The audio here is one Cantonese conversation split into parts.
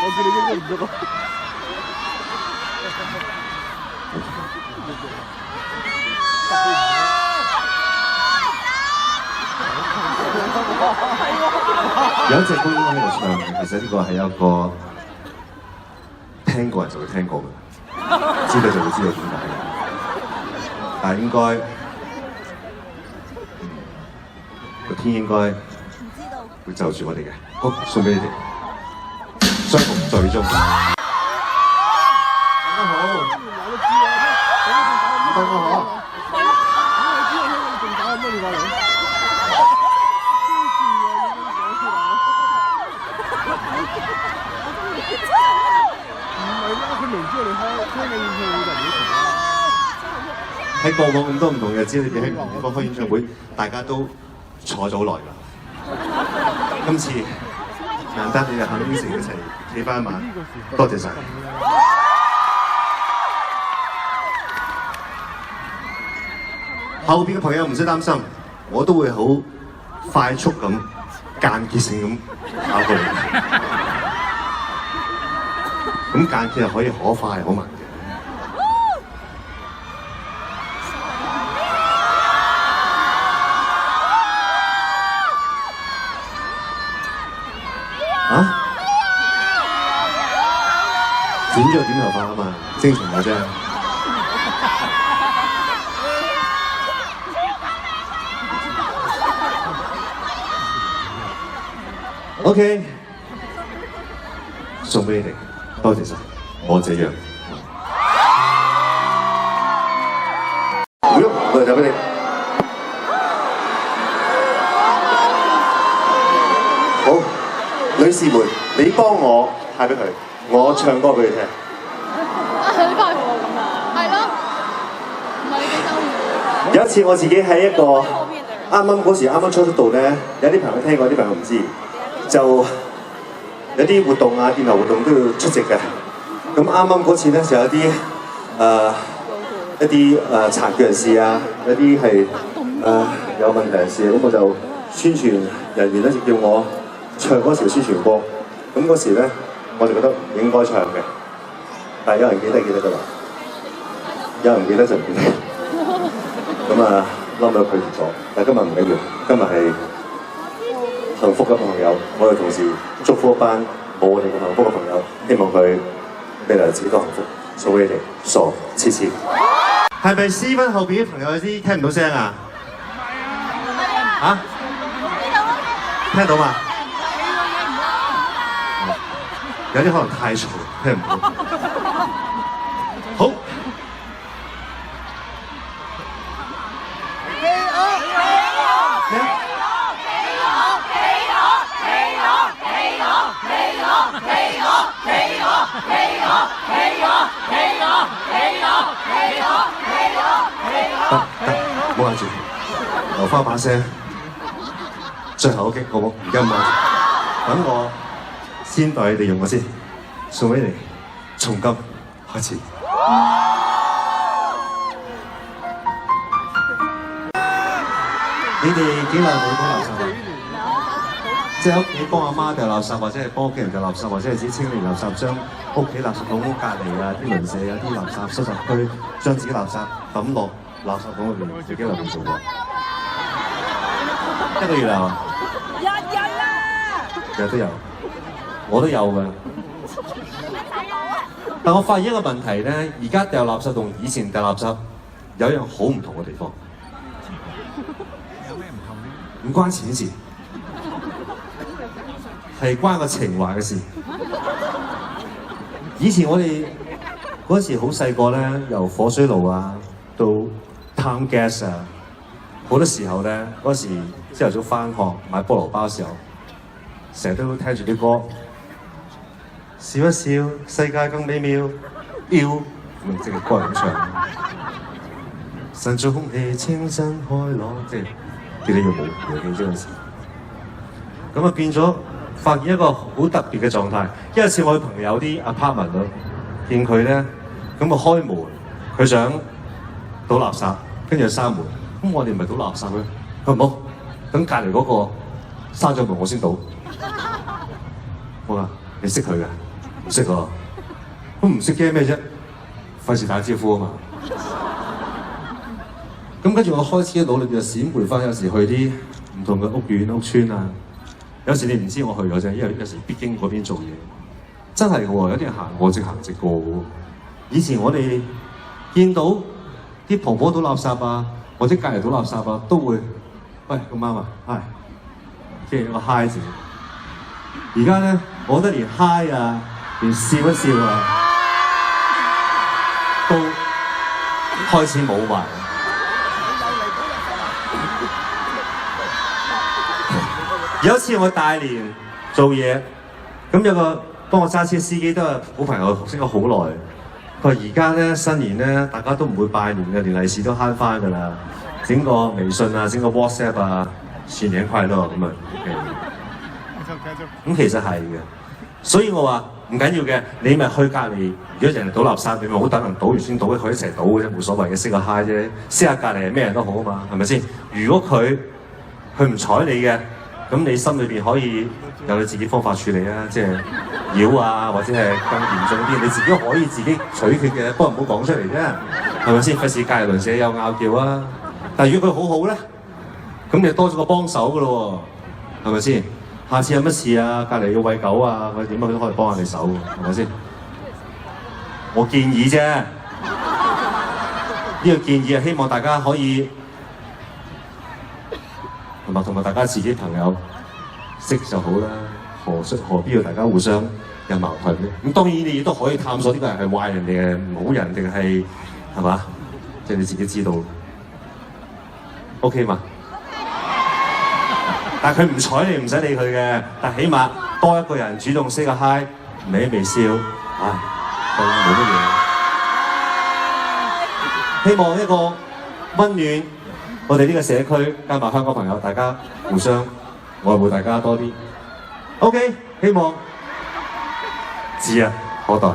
我叫你應該唔得咯。有一隻歌應該喺度唱嘅，其實呢個係一個聽過人就會聽過嘅，知道就會知道點解嘅。但係應該個天應該會就住我哋嘅，好送俾你哋，相逢在雨中。大家好，大家好。喺過往咁多唔同日子，你哋喺唔同開演唱會，大家都坐咗好耐㗎。今次難得你哋肯應承一齊企翻一晚，多謝晒。後邊嘅朋友唔使擔心，我都會好快速咁間歇性咁跑過嚟。咁間歇係可以可快可慢嘅。啊？剪咗短頭髮啊嘛，正常嘅啫。OK， 送俾你哋，多謝晒，我這樣。唔用，我就俾你。好，女士們，你幫我派俾佢，我唱歌俾佢聽。你派我咁啊？係咯，唔係你幾周年？有一次我自己喺一個啱啱初出道咧，有啲朋友聽過，啲朋友唔知。就有啲活動啊，電台活動都要出席嘅。咁啱啱嗰次咧，就有啲殘疾人士啊，有啲係有問題人士，咁我就宣傳人員咧就叫我唱嗰時宣傳歌。咁嗰時咧，我就覺得應該唱嘅，但係有人記得㗎啦，有人記得就唔記得。咁啊，冧咗拒絕咗。但係今日唔緊要，今日係幸福嘅朋友，我哋同時祝福一班冇我哋咁幸福嘅朋友，希望佢未來自己都幸福。送俾你哋，傻黐黐。係咪 C 分後邊啲朋友有啲聽唔到聲啊？嚇？聽到嘛？有啲可能太嘈，聽唔到。好。得，唔好嗌住，留翻把聲，最後一擊好唔好？而家唔嗌住，等我先代你哋用我先，送俾你，從今開始。你哋幾耐冇倒垃圾啊？即係屋企幫阿媽掉垃圾，或者係幫屋企人掉垃圾，或者係自己清理垃圾，將屋企垃圾桶隔離啊、啲鄰舍啊、啲垃圾收集區，將自己垃圾抌落垃圾桶裏邊，自己有冇做過？一個月啊？日日啊！日日都有，我都有㗎。但我發現一個問題咧，而家掉垃圾同以前掉垃圾有一樣好唔同嘅地方。有咩唔同咧？唔關錢事。係關個情懷嘅事。以前我哋嗰時好細個咧，由火水爐啊到 town gas 啊，好多時候咧嗰時朝頭早返學買菠蘿包嘅時候，成日都聽住啲歌，笑一笑，世界更美妙，要明淨係歌咁唱。神造空氣清新開朗，即係叫你要無記嗰陣時。咁啊變咗。發現一個好特別嘅狀態，有一次我去朋友啲 apartment 度見佢咧，咁啊開門，佢想倒垃圾，跟住閂門，咁我哋唔係倒垃圾嘅，佢唔好，等隔離嗰個閂咗門我先倒，我話你識佢㗎？唔識喎，都唔識驚咩啫？費事打招呼啊嘛。咁跟住我開始努力就閃回翻，有時去啲唔同嘅屋苑屋村啊，有時你唔知我去咗啫，因為有時必經嗰邊做嘢，真係嘅喎，有啲人行過直行直過嘅喎。以前我哋見到啲婆婆倒垃圾啊，或者隔離倒垃圾啊，都會喂咁啱啊，係，即係一個嗨字。而家咧，我覺得連嗨啊，連笑一笑啊，都開始冇埋。有一次我大連做嘢，咁有個幫我揸車司機都係好朋友，識咗好耐。佢話而家咧新年咧，大家都唔會拜年嘅，連利是都慳翻㗎啦。整個微信啊，整個 WhatsApp 啊，新年快樂咁啊。咁其實係嘅，所以我話唔緊要嘅，你咪去隔離。如果人哋倒垃圾，你咪好等人倒完先倒，佢一齊倒嘅啫，冇所謂嘅，識個 hi 啫，識下隔離係咩人都好啊嘛，係咪先？如果佢唔睬你嘅，咁你心裏邊可以有你自己方法處理啊，即係擾啊，或者係更嚴重啲，你自己可以自己取決嘅，不過唔好講出嚟啫，係咪先？費事隔離鄰舍有拗撬啊！但係如果佢好好咧，咁你多咗個幫手噶咯喎，係咪先？下次有乜事啊，隔離要餵狗啊，佢點樣佢都可以幫下你手，係咪先？我建議啫，呢個建議係希望大家可以。同埋大家自己朋友識就好啦，何必要大家互相有矛盾咧？咁當然你亦都可以探索呢個人係壞人定係好人定係嘛？即係你自己知道 ，OK 嘛？但係佢唔睬你唔使理佢嘅，但起碼多一個人主動 say 個 hi， 微微笑，唉，都冇乜嘢。希望一個溫暖。我哋呢個社區加埋香港朋友，大家互相愛護大家多啲。OK， 希望指日可待。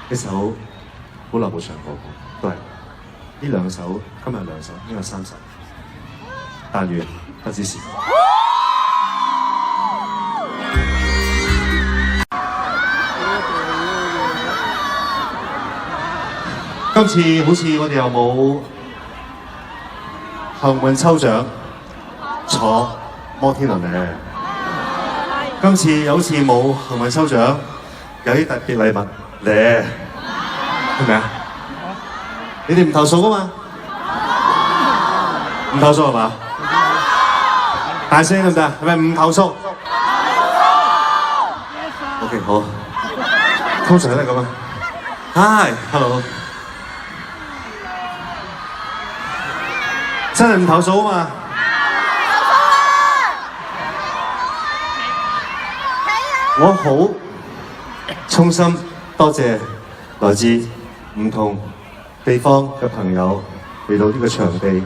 一首好耐冇唱過，都係呢兩首，今日兩首，應該3首。但願不只是。今次好似我哋又冇幸運抽獎坐摩天輪咧。今次又好似冇幸運抽獎，有啲特別禮物。咧，係咪啊？你哋唔投訴噶嘛？唔投訴係嘛？大聲得唔得？係咪唔投訴？OK 好，通常都係咁啊。Hi，hello， 真係唔投訴啊嘛？我好衷心。多謝來自唔同地方嘅朋友嚟到呢個場地，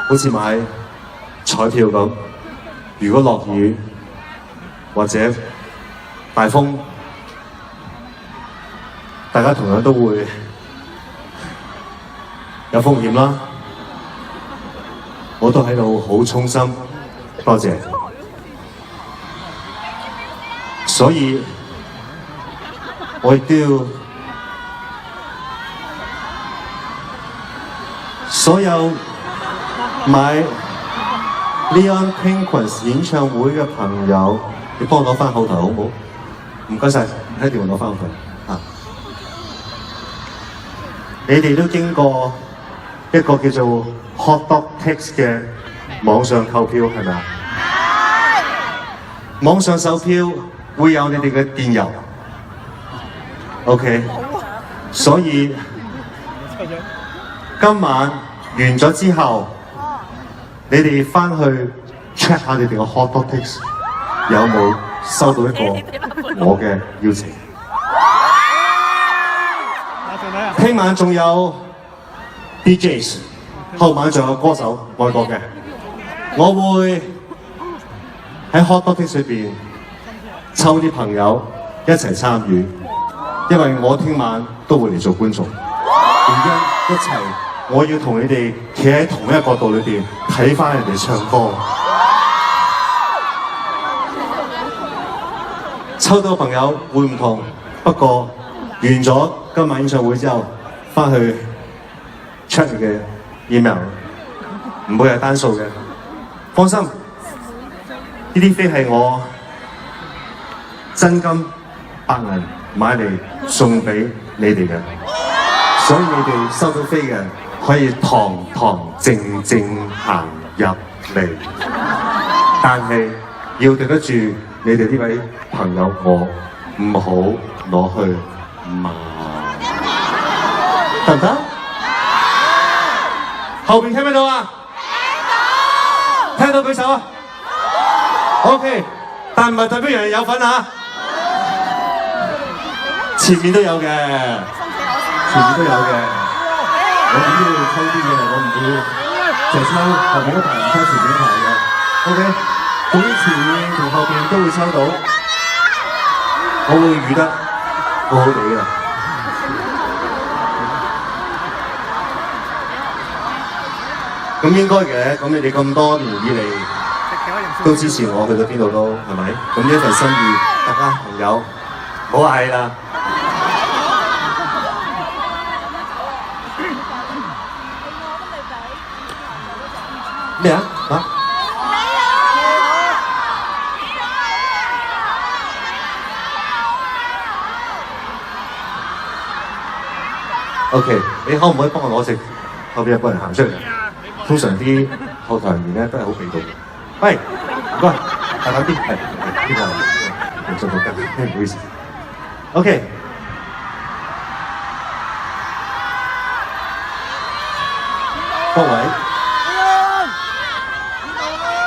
好似買彩票咁。如果落雨或者大風，大家同樣都會有風險啦。我都喺度好衷心多謝。所以，我亦都要所有買 Leon Penguins 演唱會嘅朋友，你幫我攞返後台好唔好？唔該晒，一定要攞返後台嚇。你哋都經過一個叫做 Hot Dog Tix 嘅網上購票係咪啊？網上售票。會有你哋嘅電郵 ，OK， 所以今晚完咗之後，你哋返去 check 下你哋嘅 Hot Dog Tix 有冇收到一個我嘅邀請。聽晚仲有 DJs， 後晚仲有歌手外國嘅，我會喺 Hot Topics 裏邊抽啲朋友一齊參與，因為我聽晚都會嚟做觀眾，原因一齊我要同你哋企喺同一個角度裏邊睇翻人哋唱歌。抽到嘅朋友會唔同，不過完咗今晚演唱會之後，翻去 check 你嘅 email， 唔會係單數嘅。放心，呢啲飛係我真金白銀買嚟送俾你哋嘅，所以你哋收到飛嘅可以堂堂正正行入嚟，但係要對得住你哋呢位朋友，我唔好攞去賣，得唔得？後邊聽唔聽到啊？聽到舉手啊 ！OK， 但唔係代表人人有份啊！前面都有嘅，前面都有嘅。我點都要抽啲嘅，我唔會淨抽後面一排，唔抽前面一排嘅。OK， 總之前面同後邊都會抽到，我會預得好好地嘅。咁應該嘅，咁你哋咁多年以嚟都支持我去到邊度都係咪？咁呢一份心意，大家朋友唔好客氣啦。咩啊？嚇 ？OK， 你可唔可以幫我攞隻後邊有個人行出嚟？通常啲後台人員咧都係好被動嘅。喂，唔該，大膽啲，係呢個唔做到㗎，唔好意思。OK， 各位，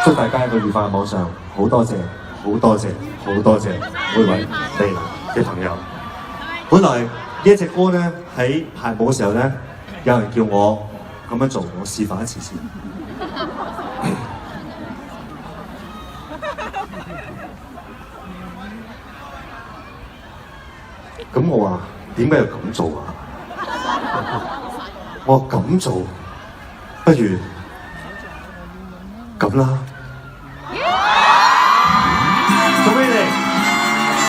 祝大家一個愉快嘅晚上，好多謝，好多謝，好多謝每位嚟嘅朋友。本來呢一隻歌咧喺排舞嘅時候咧，有人叫我咁樣做，我示範一次先。咁我話點解要咁做啊？我話咁做，不如咁啦。